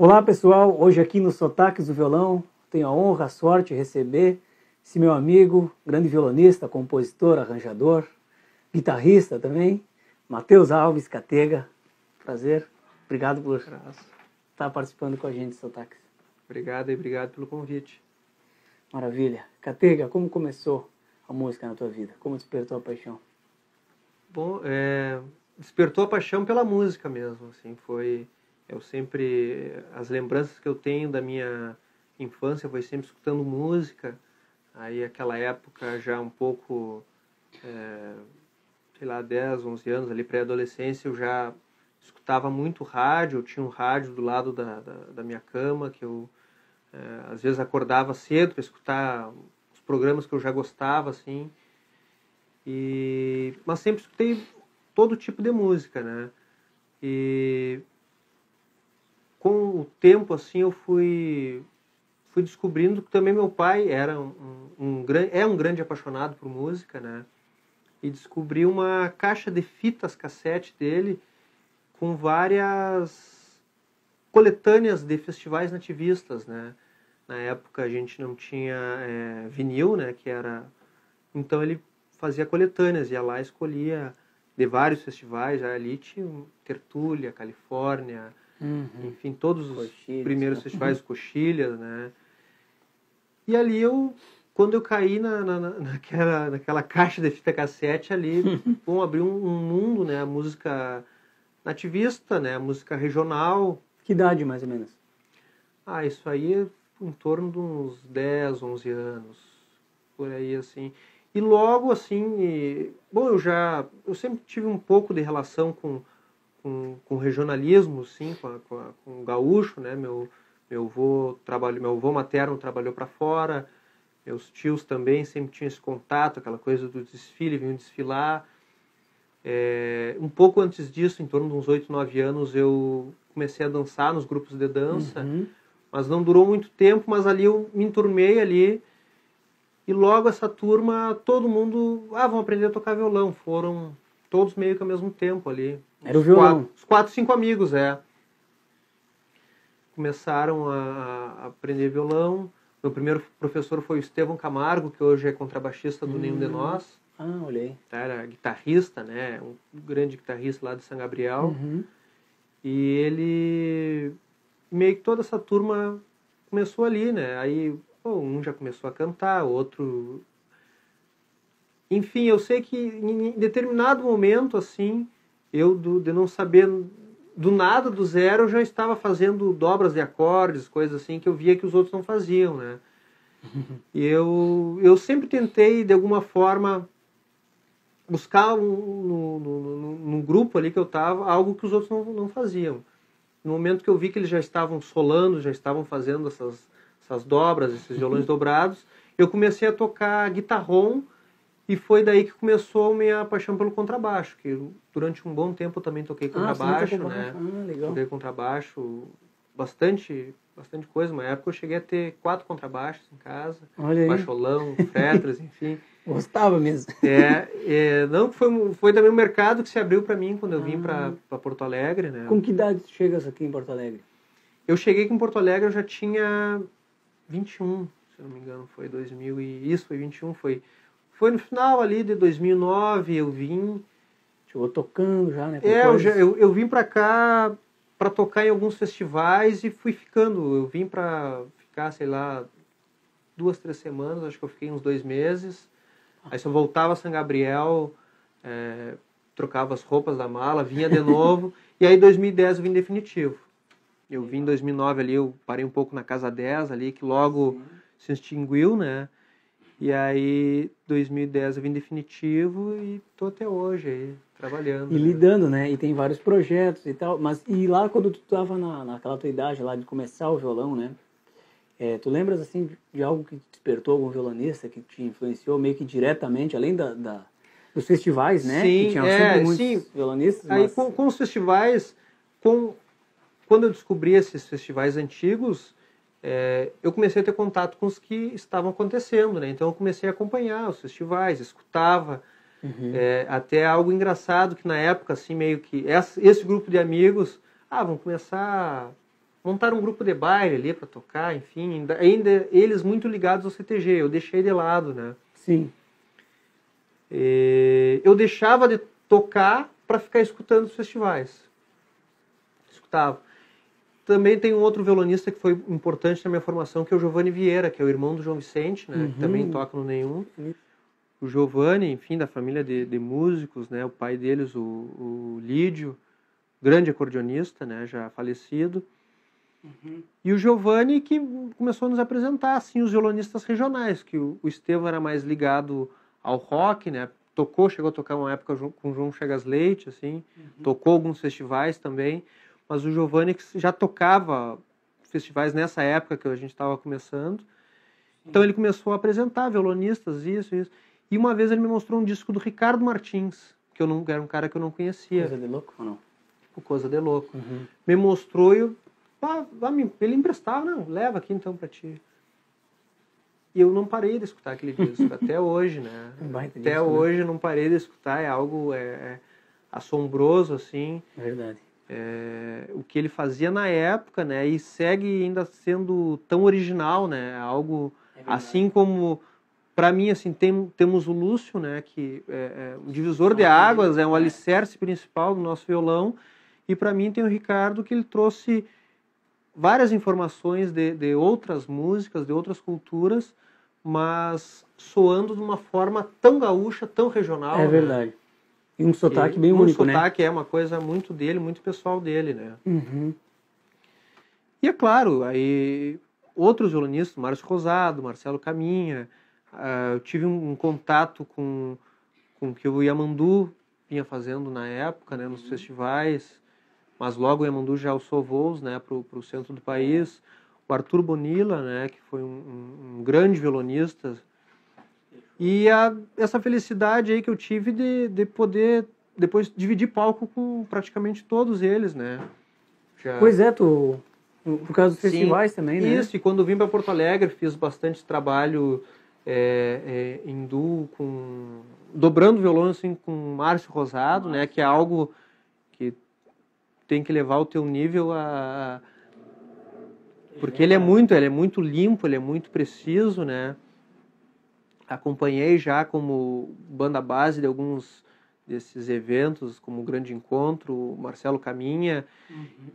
Olá pessoal, hoje aqui no Sotaques do Violão tenho a honra, a sorte de receber esse meu amigo, grande violonista, compositor, arranjador, guitarrista também, Matheus Alves Catega. Prazer, obrigado por estar participando com a gente do Sotaques. Obrigado e obrigado pelo convite. Maravilha. Catega, como começou a música na tua vida? Como despertou a paixão? Bom, despertou a paixão pela música mesmo, assim, as lembranças que eu tenho da minha infância foi sempre escutando música, aí aquela época já um pouco, 10, 11 anos, ali pré-adolescência, eu já escutava muito rádio, eu tinha um rádio do lado da minha cama, que eu às vezes acordava cedo para escutar os programas que eu já gostava, assim, mas sempre escutei todo tipo de música, né? E com o tempo, assim, eu fui descobrindo que também meu pai era um grande apaixonado por música, né? E descobri uma caixa de fitas cassete dele com várias coletâneas de festivais nativistas, né? Na época a gente não tinha vinil, né? Então ele fazia coletâneas, ia lá e escolhia de vários festivais. Ali tinha Tertúlia, Califórnia, enfim, todos os primeiros festivais, Coxilhas, né? E ali quando eu caí naquela caixa de fita cassete ali, abriu um mundo, né? A música nativista, né? A música regional. Que idade, mais ou menos? Isso aí em torno de uns 10, 11 anos, por aí, assim. E logo, assim, eu sempre tive um pouco de relação com regionalismo, sim, com o gaúcho, né? Meu avô materno trabalhou para fora, meus tios também sempre tinham esse contato, aquela coisa do desfile, vinham desfilar. Um pouco antes disso, em torno de uns 8, 9 anos, eu comecei a dançar nos grupos de dança, mas não durou muito tempo, mas ali eu me enturmei ali, e logo essa turma, todo mundo, vão aprender a tocar violão. Foram todos meio que ao mesmo tempo ali. Era o violão? Os 4, 5 amigos, começaram a aprender violão. Meu primeiro professor foi o Estevão Camargo, que hoje é contrabaixista do Nenhum de Nós. Olhei. Era guitarrista, né? Um grande guitarrista lá de São Gabriel. E ele... meio que toda essa turma começou ali, né? Aí um já começou a cantar, outro... Enfim, eu sei que em determinado momento, assim, de não saber do nada, do zero, eu já estava fazendo dobras de acordes, coisas assim, que eu via que os outros não faziam, né? E eu sempre tentei, de alguma forma, buscar no grupo ali que eu estava, algo que os outros não faziam. No momento que eu vi que eles já estavam solando, já estavam fazendo essas dobras, esses violões dobrados, eu comecei a tocar guitarrom, e foi daí que começou a minha paixão pelo contrabaixo, que durante um bom tempo eu também toquei contrabaixo, né? Legal. Toquei contrabaixo, bastante coisa. Uma época eu cheguei a ter 4 contrabaixos em casa, baixolão, fretless, enfim. Gostava mesmo. Não, foi também um mercado que se abriu para mim quando eu vim para Porto Alegre, né? Com que idade chegas aqui em Porto Alegre? Eu cheguei aqui em Porto Alegre, eu já tinha 21, se eu não me engano, foi 2000 isso foi 21, foi no final ali de 2009, eu vim... Chegou tocando já, né? Eu vim pra cá pra tocar em alguns festivais e fui ficando. Eu vim pra ficar, 2, 3 semanas, acho que eu fiquei uns 2 meses. Aí se eu voltava a São Gabriel, trocava as roupas da mala, vinha de novo. E aí em 2010 eu vim definitivo. Eu vim em 2009 ali, eu parei um pouco na Casa 10 ali, que logo se extinguiu, né? E aí, 2010 eu vim definitivo e tô até hoje aí, trabalhando. E lidando, né? E tem vários projetos e tal. E lá, quando tu tava naquela tua idade lá de começar o violão, né? Tu lembras, assim, de algo que despertou algum violonista que te influenciou meio que diretamente, além dos festivais, né? Sim, que tinham sempre muitos violonistas. Aí, com os festivais, quando eu descobri esses festivais antigos... eu comecei a ter contato com os que estavam acontecendo, né? Então eu comecei a acompanhar os festivais, escutava, até algo engraçado que na época, assim, meio que esse grupo de amigos, vamos começar montaram um grupo de baile ali para tocar, enfim, ainda eles muito ligados ao CTG, eu deixei de lado, né? Sim. Eu deixava de tocar para ficar escutando os festivais. Escutava. Também tem um outro violonista que foi importante na minha formação, que é o Giovanni Vieira, que é o irmão do João Vicente, né? Que também toca no Nenhum. O Giovanni, enfim, da família de músicos, né? O pai deles, o Lídio, grande acordeonista, né? Já falecido. E o Giovanni que começou a nos apresentar, assim, os violonistas regionais, que o Estevão era mais ligado ao rock, né? Chegou a tocar uma época com o João Chagas Leite, assim, tocou alguns festivais também, mas o Giovanni já tocava festivais nessa época que a gente estava começando, então ele começou a apresentar violonistas, isso. E uma vez ele me mostrou um disco do Ricardo Martins, que era um cara que eu não conhecia. Coisa de louco ou não? Coisa de louco. Me mostrou e ele emprestava, não, leva aqui então pra ti. E eu não parei de escutar aquele disco, até hoje, né? Até hoje eu não parei de escutar, é algo assombroso, assim. Verdade. O que ele fazia na época, né? E segue ainda sendo tão original, né? Algo, assim como, para mim, assim, temos o Lúcio, né? Que é um divisor de águas, é um alicerce principal do nosso violão. E para mim tem o Ricardo, que ele trouxe várias informações de outras músicas, de outras culturas, mas soando de uma forma tão gaúcha, tão regional. É verdade. Né? E um sotaque bem único, né? Um sotaque é uma coisa muito dele, muito pessoal dele, né? E é claro, aí outros violonistas, Márcio Rosado, Marcelo Caminha, eu tive um contato com o que o Yamandu vinha fazendo na época, né, nos festivais, mas logo o Yamandu já alçou voos, né, para o centro do país. O Arthur Bonilla, né, que foi um grande violonista. E essa felicidade aí que eu tive de poder depois dividir palco com praticamente todos eles, né. Pois é, por causa dos festivais também, né? Isso, e quando vim para Porto Alegre fiz bastante trabalho em duo, dobrando violão assim, com o Márcio Rosado, né, que é algo que tem que levar o teu nível porque ele é muito limpo, ele é muito preciso, né? Acompanhei já como banda base de alguns desses eventos, como o Grande Encontro, o Marcelo Caminha,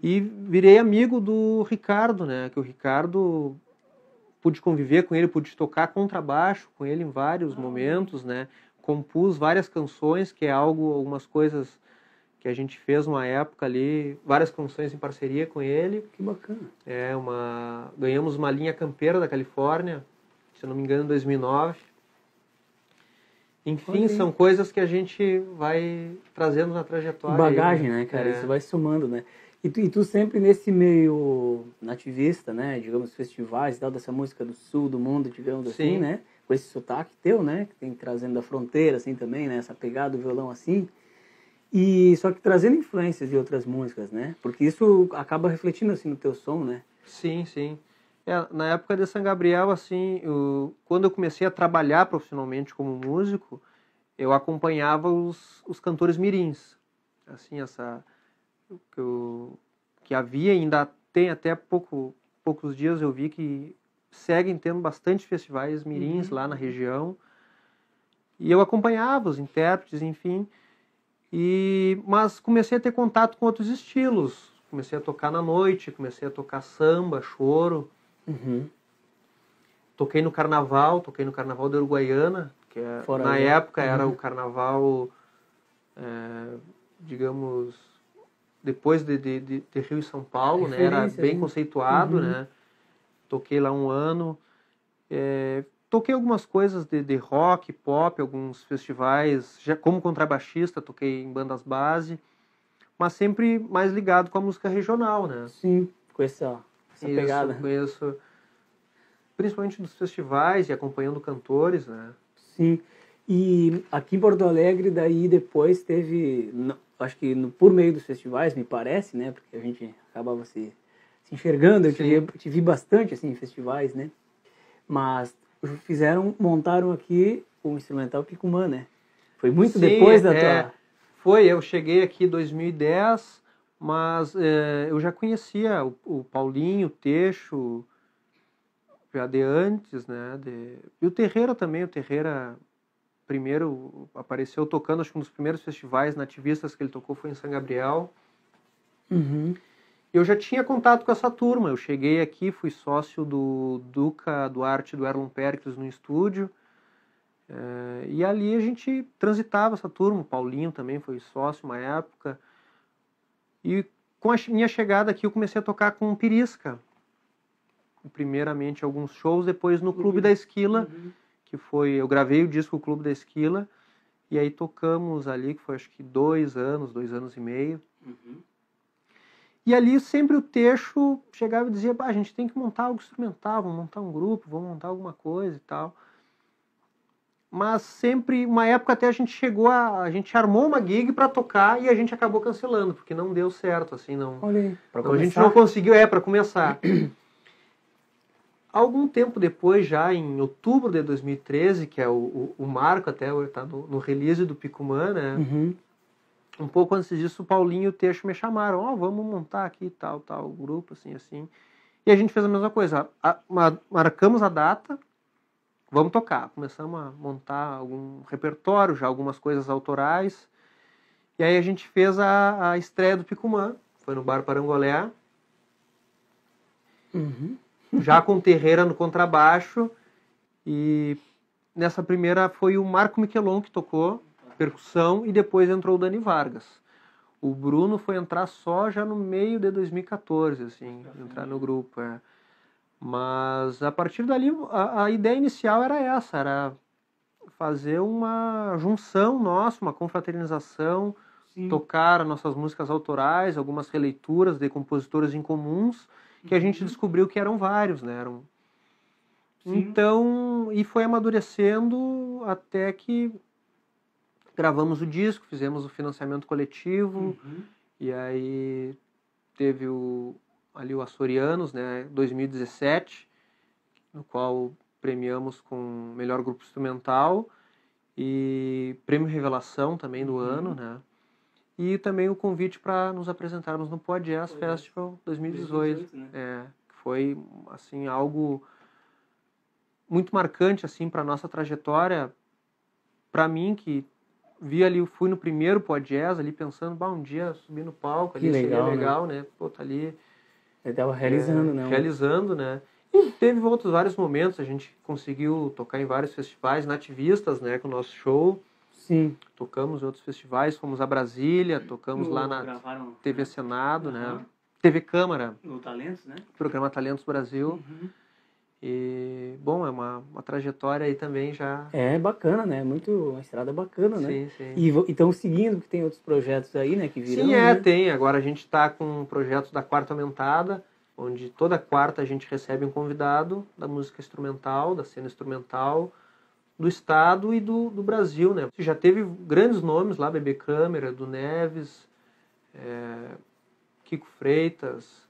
e virei amigo do Ricardo, né? Que o Ricardo, pude conviver com ele, pude tocar contrabaixo com ele em vários momentos, né? Compus várias canções, que é algumas coisas que a gente fez uma época ali, várias canções em parceria com ele. Que bacana. Ganhamos uma linha campeira da Califórnia, se não me engano, em 2009. Enfim, são coisas que a gente vai trazendo na trajetória. Bagagem, né, cara? Isso vai somando, né? E tu sempre nesse meio nativista, né? Digamos, festivais e tal, dessa música do sul do mundo, digamos assim, né? Com esse sotaque teu, né? Que tem trazendo da fronteira, assim, também, né? Essa pegada do violão, assim. E só que trazendo influências de outras músicas, né? Porque isso acaba refletindo, assim, no teu som, né? Sim, sim. Na época de São Gabriel, assim, quando eu comecei a trabalhar profissionalmente como músico, eu acompanhava os cantores mirins. Assim, que havia, ainda tem até poucos dias eu vi que seguem tendo bastante festivais mirins lá na região. E eu acompanhava os intérpretes, enfim. Mas comecei a ter contato com outros estilos. Comecei a tocar na noite, comecei a tocar samba, choro. Toquei no carnaval da Uruguaiana, que na época era o carnaval, digamos, depois de Rio e São Paulo, né? Era bem conceituado, né? Toquei lá um ano. Toquei algumas coisas de rock, pop, alguns festivais, já como contrabaixista, toquei em bandas base, mas sempre mais ligado com a música regional, né? Sim, com essa pegada. Conheço, principalmente dos festivais e acompanhando cantores, né? Sim, e aqui em Porto Alegre, daí depois teve, acho que por meio dos festivais, me parece, né? Porque a gente acabava se enxergando, eu te vi bastante, assim, em festivais, né? Mas montaram aqui o instrumental Picumã, né? Foi muito depois da tua... eu cheguei aqui em 2010, Mas eu já conhecia o Paulinho, o Teixo, já de antes, né? E o Terreira também. O Terreira primeiro apareceu tocando, acho que um dos primeiros festivais nativistas que ele tocou foi em São Gabriel. Eu já tinha contato com essa turma. Eu cheguei aqui, fui sócio do Duca Duarte e do Erlon Pericles no estúdio. E ali a gente transitava essa turma. O Paulinho também foi sócio uma época. E com a minha chegada aqui eu comecei a tocar com o Pirisca. Primeiramente alguns shows, depois no Clube da Esquila, que foi... Eu gravei o disco Clube da Esquila, e aí tocamos ali, que foi acho que 2 anos e meio. E ali sempre o Teixo chegava e dizia, a gente tem que montar algo instrumental, vamos montar um grupo, vamos montar alguma coisa e tal. Mas sempre, uma época até a gente armou uma gig para tocar e a gente acabou cancelando, porque não deu certo, assim, não. Olha aí, então a gente não conseguiu, para começar. Algum tempo depois, já em outubro de 2013, que é o marco até, está no release do Picumã, né? Um pouco antes disso, o Paulinho e o Teixo me chamaram, vamos montar aqui tal grupo, assim. E a gente fez a mesma coisa, marcamos a data, vamos tocar. Começamos a montar algum repertório, já algumas coisas autorais. E aí a gente fez a estreia do Picumã, foi no Bar Parangolé. Já com o Terreira no contrabaixo. E nessa primeira foi o Marco Miquelon que tocou percussão e depois entrou o Dani Vargas. O Bruno foi entrar só já no meio de 2014, assim, entrar no grupo. Mas a partir dali a ideia inicial era essa, era fazer uma junção nossa, uma confraternização, tocar as nossas músicas autorais, algumas releituras de compositores incomuns, que a gente descobriu que eram vários, né? Então, e foi amadurecendo até que gravamos o disco, fizemos o financiamento coletivo, e aí teve ali o Açorianos, né, 2017, no qual premiamos com melhor grupo instrumental, e prêmio Revelação também do ano, né? E também o convite para nos apresentarmos no Pod Jazz Festival 2018, né? Que foi assim algo muito marcante assim para nossa trajetória. Para mim que fui no primeiro Pod Jazz ali pensando, um dia subir no palco ali seria legal, né? Pô, tá ali. Ele estava realizando, né? Realizando, né? E teve vários momentos, a gente conseguiu tocar em vários festivais nativistas, né, com o nosso show. Sim. Tocamos em outros festivais, fomos a Brasília, tocamos lá na TV Senado, né? TV Câmara. No Talentos, né? Programa Talentos Brasil. E, bom, é uma trajetória aí também já... É bacana, né? Uma estrada bacana, né? Sim. E estão seguindo, que tem outros projetos aí, né? Que virão, Sim, né? tem. Agora a gente está com um projeto da Quarta Aumentada, onde toda quarta a gente recebe um convidado da música instrumental, da cena instrumental, do estado e do Brasil, né? Já teve grandes nomes lá, Bebê Câmara, do Neves, Kiko Freitas,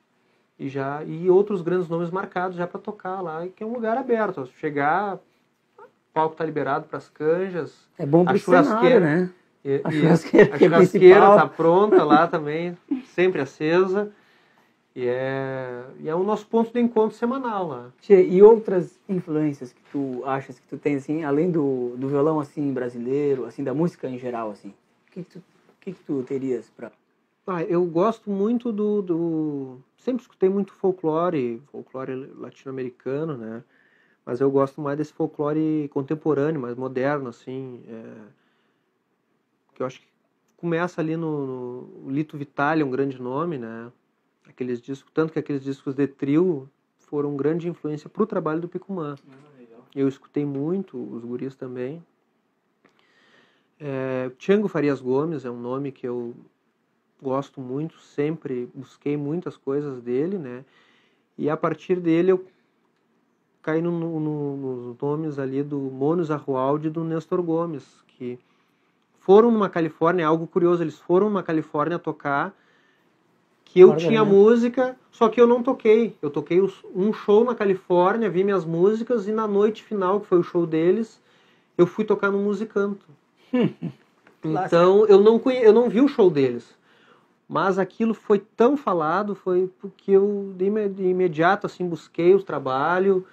e outros grandes nomes marcados já para tocar lá, que é um lugar aberto. Chegar, o palco tá liberado para as canjas. É bom para o cenário, né? A churrasqueira tá pronta lá também, sempre acesa. E é o nosso ponto de encontro semanal lá. E outras influências que tu achas que tu tens, assim, além do violão, assim, brasileiro, assim, da música em geral, assim? O que tu terias para... Eu gosto muito sempre escutei muito folclore latino-americano, né? Mas eu gosto mais desse folclore contemporâneo, mais moderno, assim. Que eu acho que começa ali no Lito Vitale, é um grande nome, né? Aqueles discos, tanto que aqueles discos de trio foram grande influência para o trabalho do Picumã. Eu escutei muito, os guris também. Tiango Farias Gomes é um nome que eu gosto muito, sempre busquei muitas coisas dele, né? E a partir dele eu caí nos nomes ali do Mônus Arrualde e do Néstor Gomes, que foram numa Califórnia, algo curioso, eles foram numa Califórnia tocar, que eu tinha música, só que eu não toquei. Eu toquei um show na Califórnia, vi minhas músicas, e na noite final, que foi o show deles, eu fui tocar no Musicanto. Então, eu não vi o show deles. Mas aquilo foi tão falado, foi porque eu de imediato assim busquei o trabalho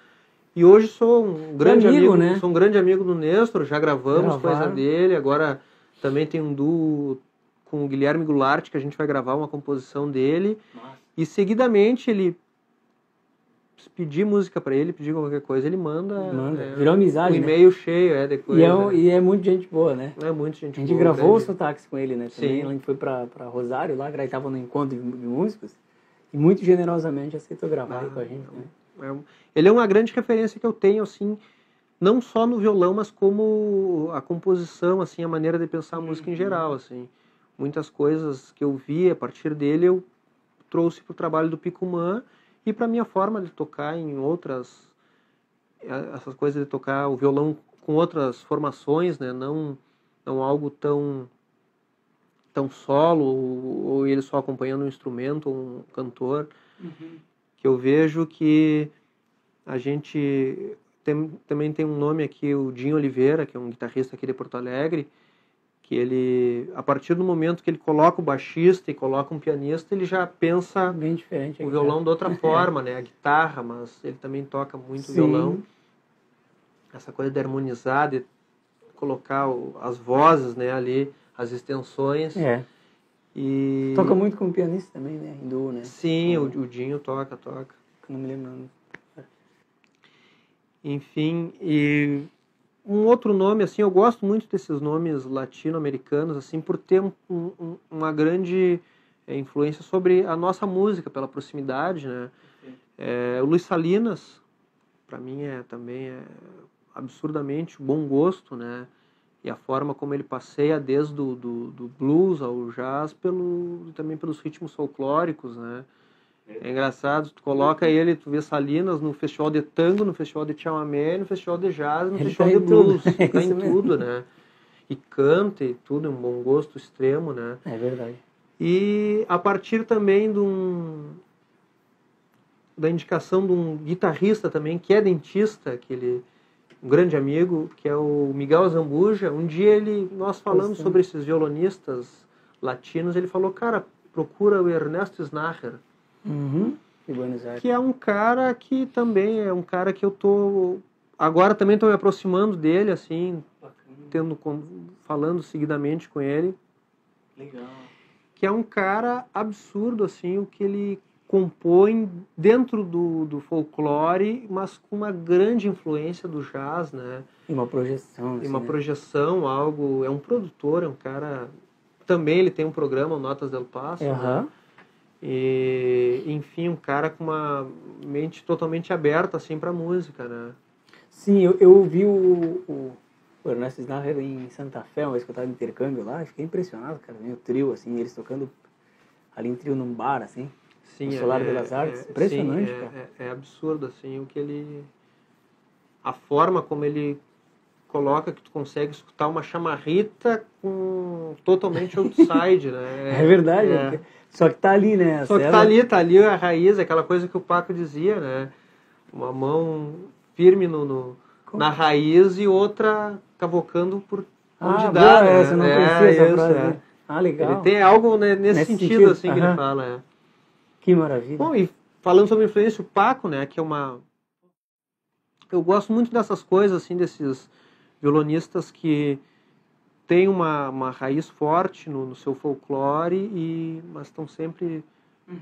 e hoje sou um grande amigo, né? Sou um grande amigo do Néstor, já gravamos coisa Gravaram. dele, agora também tem um duo com o Guilherme Goulart que a gente vai gravar uma composição dele. Nossa. E seguidamente ele se pedir música para ele, pedir qualquer coisa, ele manda. Virou amizade, um e-mail cheio, depois. E é muito gente boa, né? É muito gente boa. A gente gravou os sotaques com ele, né? Também. Sim. A gente foi pra Rosário, lá, ele estava no encontro de músicos, e muito generosamente aceitou gravar aí com a gente, né? Ele é uma grande referência que eu tenho, assim, não só no violão, mas como a composição, assim, a maneira de pensar a música em geral, assim. Muitas coisas que eu vi a partir dele eu trouxe para o trabalho do Picumã e para minha forma de tocar em outras, essas coisas de tocar o violão com outras formações, né? Não algo tão solo ou ele só acompanhando um instrumento ou um cantor. Que eu vejo que a gente também tem um nome aqui, o Dinho Oliveira, que é um guitarrista aqui de Porto Alegre, que ele, a partir do momento que ele coloca o baixista e coloca um pianista, ele já pensa bem diferente o violão de outra forma, né? A guitarra, mas ele também toca muito violão. Essa coisa de harmonizar, de colocar as vozes, né, ali, as extensões. E... Toca muito com o pianista também, né? Hindu, né? Sim, o Dinho toca. Não me lembro. Enfim, e um outro nome, assim, eu gosto muito desses nomes latino-americanos, assim, por ter uma grande influência sobre a nossa música, pela proximidade, né? O Luiz Salinas, para mim, também é absurdamente bom gosto, né? E a forma como ele passeia desde do blues ao jazz, também pelos ritmos folclóricos, né? É engraçado, tu coloca ele, tu vê Salinas no festival de tango, no festival de chamamé, no festival de jazz, no festival de blues, tá em tudo, né? E canta e tudo, é um bom gosto extremo, né? É verdade. E a partir também da indicação de um guitarrista também, que é dentista, um grande amigo, que é o Miguel Zambuja. Um dia nós falando sobre esses violonistas latinos, ele falou, cara, procura o Ernesto Snacher. De Buenos Aires. Que é um cara que também é um cara que eu agora também estou me aproximando dele, assim, falando seguidamente com ele. Legal. Que é um cara absurdo, assim, o que ele compõe dentro do folclore, mas com uma grande influência do jazz, né? E uma projeção. E uma projeção, algo... É um produtor, é um cara... Também ele tem um programa, o Notas del Passo, né? E, enfim, um cara com uma mente totalmente aberta, assim, pra música, né? Sim, eu ouvi o Ernesto Snacher em Santa Fé, uma vez que eu tava de intercâmbio lá, e fiquei impressionado, cara, o trio, assim, eles tocando ali em trio num bar, assim, no Solar Belas Artes, impressionante, cara. É absurdo, assim, o que ele... A forma como ele coloca, que tu consegue escutar uma chamarrita totalmente outside, né? É verdade, só que tá ali, né? Só que tá ali a raiz, aquela coisa que o Paco dizia, né? Uma mão firme na raiz e outra cavocando por onde dá, né? Você não conhecia essa frase, né? Legal. Ele tem algo, né, nesse sentido, assim, que ele fala, Que maravilha. Bom, e falando sobre influência, o Paco, né, que é eu gosto muito dessas coisas, assim, desses violonistas que têm uma raiz forte no seu folclore, mas estão sempre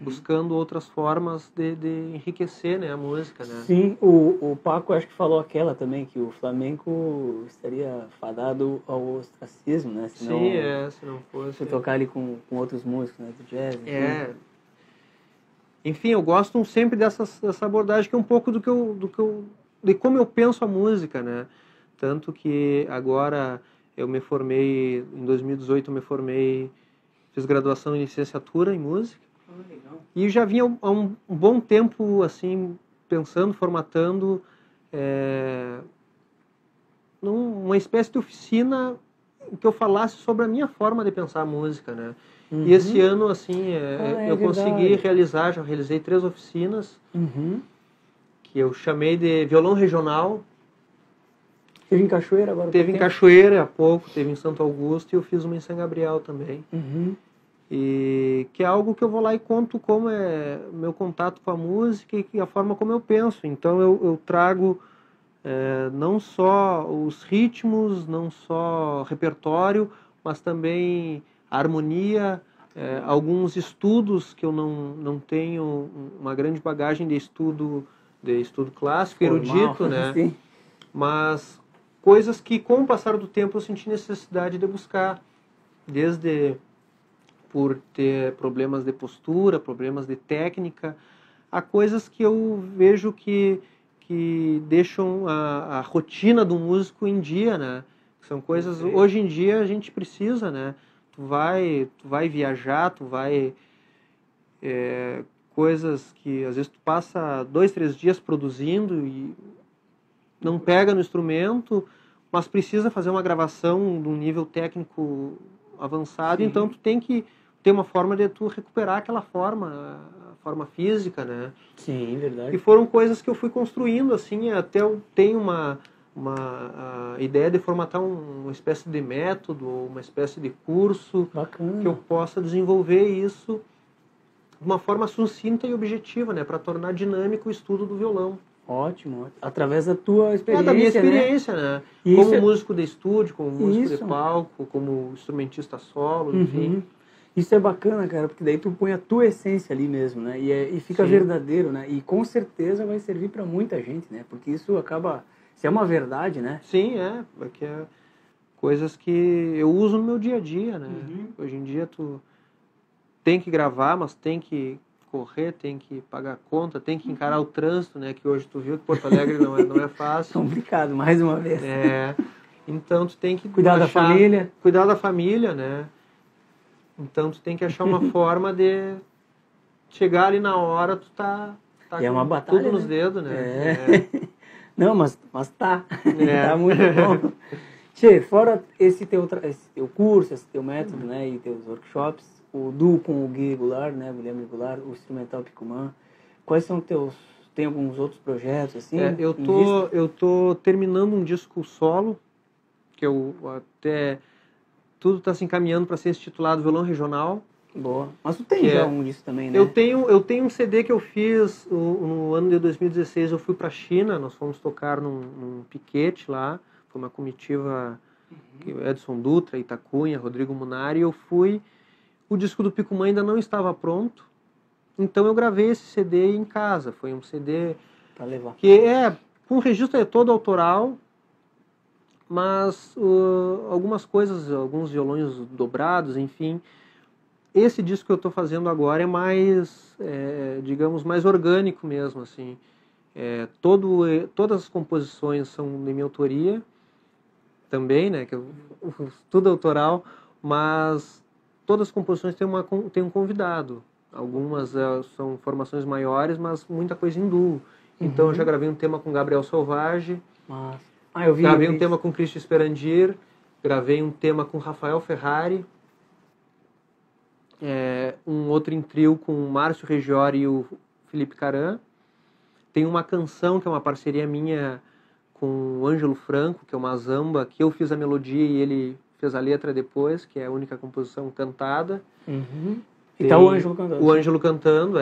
buscando outras formas de enriquecer, né, a música, né? Sim, o Paco acho que falou aquela também, que o flamenco estaria fadado ao ostracismo, né? Senão, sim, se não fosse... Se tocar ali com outros músicos, né, do jazz. Enfim, eu gosto sempre dessa abordagem, que é um pouco de como eu penso a música, né? Tanto que agora eu me formei, em 2018 eu me formei, fiz graduação em licenciatura em música. Legal. E já vinha há um bom tempo, assim, pensando, formatando numa espécie de oficina em que eu falasse sobre a minha forma de pensar a música, né? E esse ano, assim, eu consegui realizar, já realizei 3 oficinas, que eu chamei de violão regional. Teve em Cachoeira agora? Teve em Cachoeira há pouco, teve em Santo Augusto, e eu fiz uma em São Gabriel também. E que é algo que eu vou lá e conto como é meu contato com a música e a forma como eu penso. Então eu trago não só os ritmos, não só repertório, mas também a harmonia, alguns estudos que eu não tenho uma grande bagagem de estudo clássico, Formal, erudito, né? assim. Mas coisas que com o passar do tempo eu senti necessidade de buscar, desde por ter problemas de postura, problemas de técnica, há coisas que eu vejo que deixam a rotina do músico em dia, né? São coisas, hoje em dia a gente precisa, né? Tu vai viajar, coisas que às vezes tu passa 2, 3 dias produzindo e não pega no instrumento, mas precisa fazer uma gravação de um nível técnico avançado, então tu tem que ter uma forma de tu recuperar aquela forma, a forma física, né? Sim, verdade. E foram coisas que eu fui construindo, assim, até eu tenho a ideia de formatar uma espécie de método, uma espécie de curso, Bacana. que eu possa desenvolver isso de uma forma sucinta e objetiva, né? Para tornar dinâmico o estudo do violão. Ótimo. Através da tua experiência, Da minha experiência, né? Isso Como músico de estúdio, como músico de Isso. palco, como instrumentista solo, enfim. Isso é bacana, cara, porque daí tu põe a tua essência ali mesmo, né? E fica Sim. verdadeiro, né? E com certeza vai servir para muita gente, né? Porque isso acaba... Se é uma verdade, né? Sim, porque é coisas que eu uso no meu dia a dia, né? Hoje em dia tu tem que gravar, mas tem que correr, tem que pagar conta, tem que encarar o trânsito, né? Que hoje tu viu que Porto Alegre não é fácil. Complicado, mais uma vez. Então tu tem que Cuidar da família. Cuidar da família, né? Então tu tem que achar uma forma de chegar ali na hora, tu tá E é uma batalha, tudo nos né? dedos, né? Não, mas tá. Tá muito bom. Tchê, fora esse teu curso, esse teu método, né? E teus workshops, o duo com o Gui Goulart, né? Guilherme Goulart, o instrumental Picumã. Quais são teus... Tem alguns outros projetos, assim? Eu tô terminando um disco solo, que eu até... Tudo está se encaminhando para ser intitulado Violão Regional. Boa. Mas tu tem já um disso também, né? Eu tenho um CD que eu fiz no ano de 2016. Eu fui para a China, nós fomos tocar num piquete lá. Foi uma comitiva, Edson Dutra, Itacunha, Rodrigo Munari. Eu fui. O disco do Picumã ainda não estava pronto. Então eu gravei esse CD em casa. Foi um CD Pra levar. que com um registro todo autoral, mas algumas coisas, alguns violões dobrados, enfim. Esse disco que eu estou fazendo agora é mais, digamos, mais orgânico mesmo, assim. Todas as composições são de minha autoria, também, né, tudo autoral, mas todas as composições têm um convidado. Algumas são formações maiores, mas muita coisa em duo. Então eu já gravei um tema com Gabriel Sauvage, gravei um tema com Cristian Sperandir, gravei um tema com Rafael Ferrari, um outro em trio com o Márcio Reggiori e o Felipe Caran. Tem uma canção que é uma parceria minha com o Ângelo Franco, que é uma zamba, que eu fiz a melodia e ele fez a letra depois, que é a única composição cantada. E tá o Ângelo cantando. O Ângelo cantando,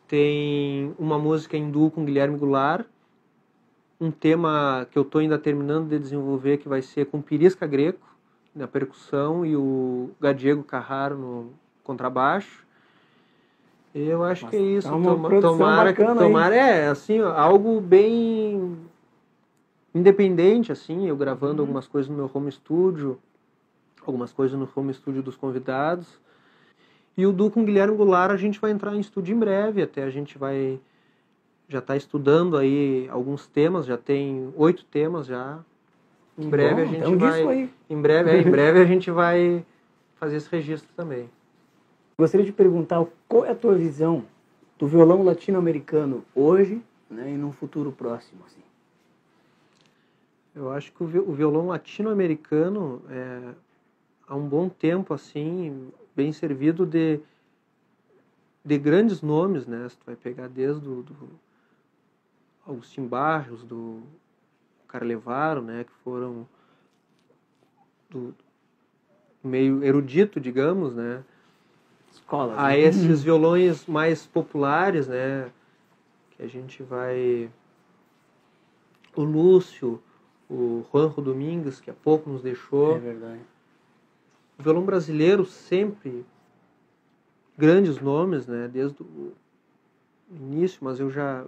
Tem uma música em duo com Guilherme Goulart, um tema que eu estou ainda terminando de desenvolver, que vai ser com Pirisca Greco, na percussão, e o Gadiego Carraro no contrabaixo. E eu acho que é isso. Tomara, assim, algo bem independente, assim, eu gravando algumas coisas no meu home studio, algumas coisas no home studio dos convidados. E o duo com Guilherme Goulart, a gente vai entrar em estúdio em breve, até a gente já está estudando aí alguns temas, já tem 8 temas já. Em breve a gente vai. Em breve a gente vai fazer esse registro também. Gostaria de perguntar qual é a tua visão do violão latino-americano hoje, né, e num futuro próximo, assim. Eu acho que o violão latino-americano há um bom tempo assim bem servido de grandes nomes, né? Você vai pegar desde do Agustín Barrios, do Carlevaro, né, que foram do meio erudito, digamos, né, escolas, a né? esses violões mais populares, né? Que a gente vai... O Lúcio, o Juanjo Domingues, que há pouco nos deixou. É verdade. O violão brasileiro sempre grandes nomes, né? Desde o início, mas eu já...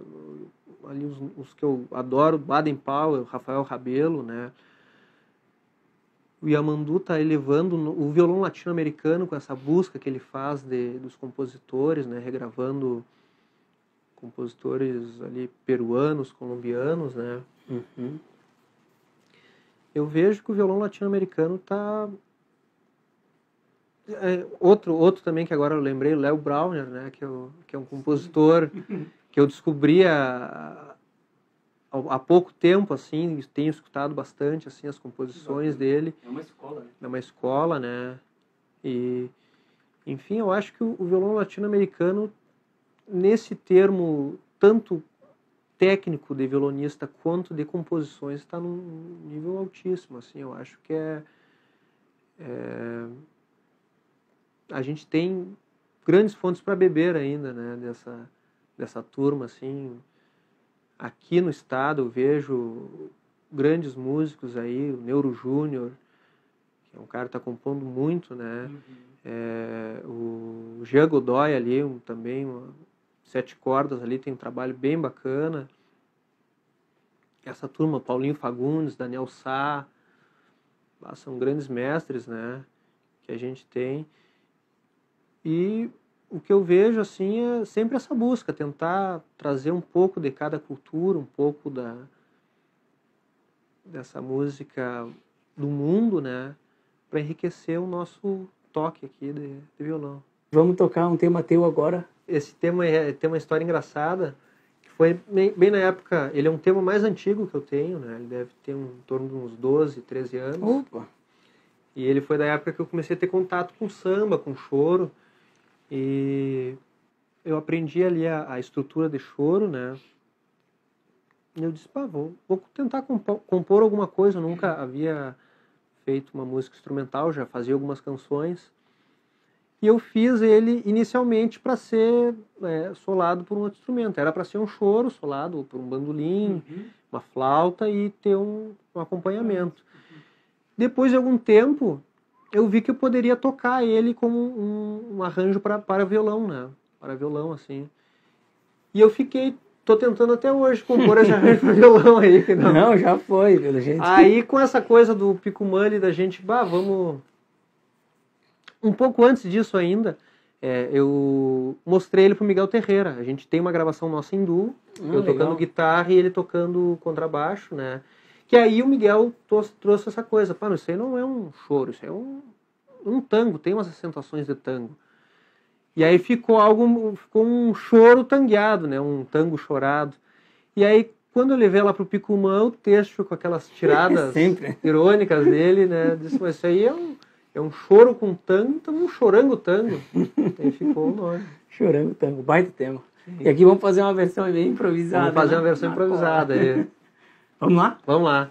Ali os que eu adoro, Baden Powell, Rafael Rabelo, né? O Yamandu está elevando o violão latino-americano com essa busca que ele faz dos compositores, né? Regravando compositores ali peruanos, colombianos, né? Uhum. Eu vejo que o violão latino-americano está... Outro também que agora eu lembrei, o Léo Brauner, né? Que é um compositor que eu descobri há pouco tempo, assim, tenho escutado bastante assim, as composições dele. É uma escola, né? É uma escola, né? E, enfim, eu acho que o violão latino-americano, nesse termo, tanto técnico de violonista quanto de composições, está num nível altíssimo, assim. Eu acho que a gente tem grandes fontes para beber ainda, né? Dessa turma, assim. Aqui no estado eu vejo grandes músicos aí, o Neuro Júnior, que é um cara que está compondo muito, né? O Jean Godoy ali, também, 7 cordas ali, tem um trabalho bem bacana. Essa turma, Paulinho Fagundes, Daniel Sá, são grandes mestres, né? Que a gente tem. E o que eu vejo, assim, é sempre essa busca, tentar trazer um pouco de cada cultura, um pouco dessa música do mundo, né, para enriquecer o nosso toque aqui de violão. Vamos tocar um tema teu agora. Esse tema tem uma história engraçada, que foi bem na época, ele é um tema mais antigo que eu tenho, né, ele deve ter em torno de uns 12, 13 anos. Opa! E ele foi da época que eu comecei a ter contato com samba, com choro. E eu aprendi ali a estrutura de choro, né? E eu disse, vou tentar compor alguma coisa. Eu nunca havia feito uma música instrumental, já fazia algumas canções. E eu fiz ele inicialmente para ser solado por um outro instrumento. Era para ser um choro solado por um bandolim, uma flauta e ter um acompanhamento. Depois de algum tempo, eu vi que eu poderia tocar ele como um arranjo para violão, né? Para violão, assim. E eu tô tentando até hoje compor esse arranjo para violão aí. Que não, já foi, pelo jeito. Aí, com essa coisa do Picumani, da gente, vamos... Um pouco antes disso ainda, eu mostrei ele pro Miguel Terreira. A gente tem uma gravação nossa em duo, eu tocando guitarra e ele tocando contrabaixo, né? Que aí o Miguel trouxe essa coisa, isso aí não é um choro, isso aí é um tango, tem umas acentuações de tango. E aí ficou um choro tangueado, né? Um tango chorado. E aí, quando eu levei ela pro Picumã, o texto com aquelas tiradas irônicas dele, né? Disse, mas isso aí é um choro com tango, então um chorango tango. Aí ficou o nome. Chorango tango, baita tema. Sim. E aqui vamos fazer uma versão bem improvisada. Vamos fazer uma versão improvisada aí. Vamos lá? Vamos lá.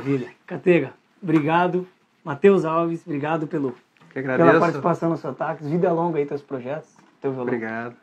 Maravilha. Catega, obrigado. Matheus Alves, obrigado Que agradeço. pela participação no Sotaques. Vida longa aí teus projetos, teu violão. Obrigado.